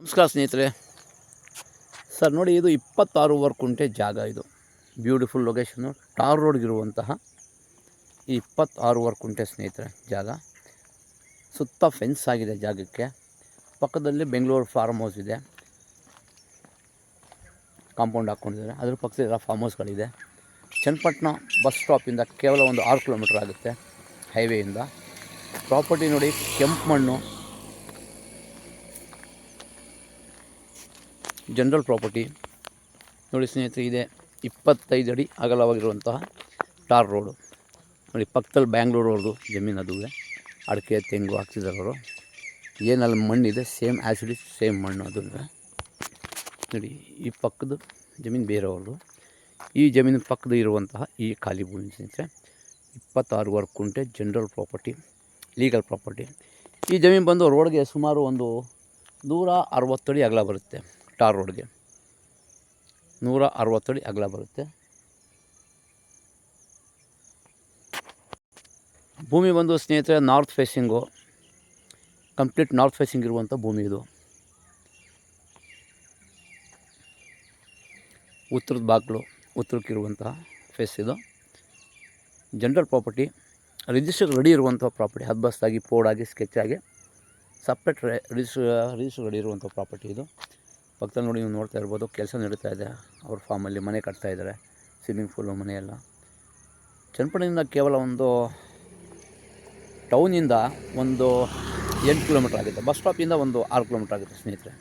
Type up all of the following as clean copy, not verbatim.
ನಮಸ್ಕಾರ ಸ್ನೇಹಿತರೆ. ಸರ್ ನೋಡಿ, ಇದು 26 ಕುಂಟೆ ಜಾಗ. ಇದು ಬ್ಯೂಟಿಫುಲ್ ಲೊಕೇಶನ್ನು, ಟಾರ್ ರೋಡ್ಗಿರುವಂತಹ ಈ 26 ಕುಂಟೆ ಸ್ನೇಹಿತರೆ ಜಾಗ. ಸುತ್ತ ಫೆನ್ಸ್ ಆಗಿದೆ ಜಾಗಕ್ಕೆ. ಪಕ್ಕದಲ್ಲಿ ಬೆಂಗಳೂರು ಫಾರ್ಮ್ ಹೌಸ್ ಇದೆ, ಕಾಂಪೌಂಡ್ ಹಾಕ್ಕೊಂಡಿದ್ದಾರೆ. ಅದ್ರ ಪಕ್ಕದಲ್ಲಿರೋ ಫಾರ್ಮ್ ಹೌಸ್ಗಳಿದೆ. ಚನ್ನಪಟ್ಟಣ ಬಸ್ ಸ್ಟಾಪಿಂದ ಕೇವಲ ಒಂದು 6 ಕಿಲೋಮೀಟ್ರ್ ಆಗುತ್ತೆ ಹೈವೇಯಿಂದ. ಪ್ರಾಪರ್ಟಿ ನೋಡಿ, ಕೆಂಪು ಮಣ್ಣು, ಜನರಲ್ ಪ್ರಾಪರ್ಟಿ ನೋಡಿ ಸ್ನೇಹಿತರೆ. ಇದೆ 25 ಅಡಿ ಅಗಲವಾಗಿರುವಂತಹ ಟಾರ್ ರೋಡು ನೋಡಿ. ಪಕ್ಕದಲ್ಲಿ ಬ್ಯಾಂಗ್ಳೂರವ್ರದ್ದು ಜಮೀನು, ಅದುವೇ ಅಡಿಕೆ ತೆಂಗು ಹಾಕ್ತಿದ್ದಾರೆ ಅವರು. ಏನಲ್ಲಿ ಮಣ್ಣಿದೆ ಸೇಮ್ ಆ್ಯಸಿಡ್ ಸೇಮ್ ಮಣ್ಣು ಅದು ನೋಡಿ. ಈ ಪಕ್ಕದ ಜಮೀನು ಬೇರೆಯವ್ರದ್ದು. ಈ ಜಮೀನು ಪಕ್ಕದ ಇರುವಂತಹ ಈ ಖಾಲಿ ಭೂಮಿ ಸ್ನೇಹಿತರೆ 26 ಕುಂಟೆ ಜನರಲ್ ಪ್ರಾಪರ್ಟಿ, ಲೀಗಲ್ ಪ್ರಾಪರ್ಟಿ. ಈ ಜಮೀನು ಬಂದು ರೋಡ್ಗೆ ಸುಮಾರು ಒಂದು 160 ಅಡಿ ಅಗಲ ಬರುತ್ತೆ. ಟಾರ್ ರೋಡ್ಗೆ 160 ಅಡಿ ಅಗಲ ಬರುತ್ತೆ. ಭೂಮಿ ಬಂದು ಸ್ನೇಹಿತರೆ north facing, complete north facing ಇರುವಂಥ ಭೂಮಿ ಇದು. ಉತ್ತರದ ಬಾಗಿಲು ಉತ್ತರಕ್ಕಿರುವಂತಹ ಫೇಸ್ ಇದು. ಜನರಲ್ ಪ್ರಾಪರ್ಟಿ, ರಿಜಿಸ್ಟರ್ ರೆಡಿ ಇರುವಂಥ ಪ್ರಾಪರ್ಟಿ. ಹದ್ಬಸ್ತಾಗಿ ಪೋಡಾಗಿ ಸ್ಕೆಚಾಗಿ ಸಪ್ರೇಟ್ ರಿಜಿಸ್ಟರ್ ರೆಡಿ ಇರುವಂಥ ಪ್ರಾಪರ್ಟಿ ಇದು. ಪಕ್ಕದಲ್ಲಿ ನೋಡಿ, ನೀವು ನೋಡ್ತಾ ಇರ್ಬೋದು, ಕೆಲಸ ನಡೀತಾ ಇದೆ. ಅವ್ರ ಫಾರ್ಮಲ್ಲಿ ಮನೆ ಕಟ್ತಾ ಇದ್ದಾರೆ, ಸ್ವಿಮ್ಮಿಂಗ್ ಪೂಲು ಮನೆಯೆಲ್ಲ. ಚನ್ನಪಟ್ಟಣದಿಂದ ಕೇವಲ ಒಂದು ಟೌನಿಂದ ಒಂದು 8 ಕಿಲೋಮೀಟ್ರ್ ಆಗುತ್ತೆ. ಬಸ್ ಸ್ಟಾಪಿಂದ ಒಂದು 6 ಕಿಲೋಮೀಟ್ರ್ ಆಗುತ್ತೆ ಸ್ನೇಹಿತರೆ.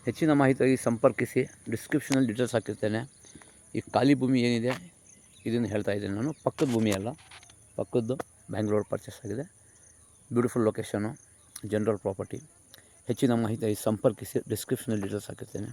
ಹೆಚ್ಚಿನ ಮಾಹಿತಿಯಾಗಿ ಸಂಪರ್ಕಿಸಿ. ಡಿಸ್ಕ್ರಿಪ್ಷನಲ್ಲಿ ಡೀಟೇಲ್ಸ್ ಹಾಕಿರ್ತೇನೆ. ಈ ಖಾಲಿ ಭೂಮಿ ಏನಿದೆ ಇದನ್ನು ಹೇಳ್ತಾ ಇದ್ದೇನೆ ನಾನು. ಪಕ್ಕದ ಭೂಮಿ ಅಲ್ಲ, ಪಕ್ಕದ್ದು ಬ್ಯಾಂಗ್ಳೂರು ಪರ್ಚೇಸ್ ಆಗಿದೆ. Beautiful location, general property. ಹೆಚ್ಚಿನ ಮಾಹಿತಿಯಾಗಿ ಸಂಪರ್ಕಿಸಿ. ಡಿಸ್ಕ್ರಿಪ್ಷನಲ್ಲಿ ಡೀಟೇಲ್ಸ್ ಹಾಕಿರ್ತೇನೆ.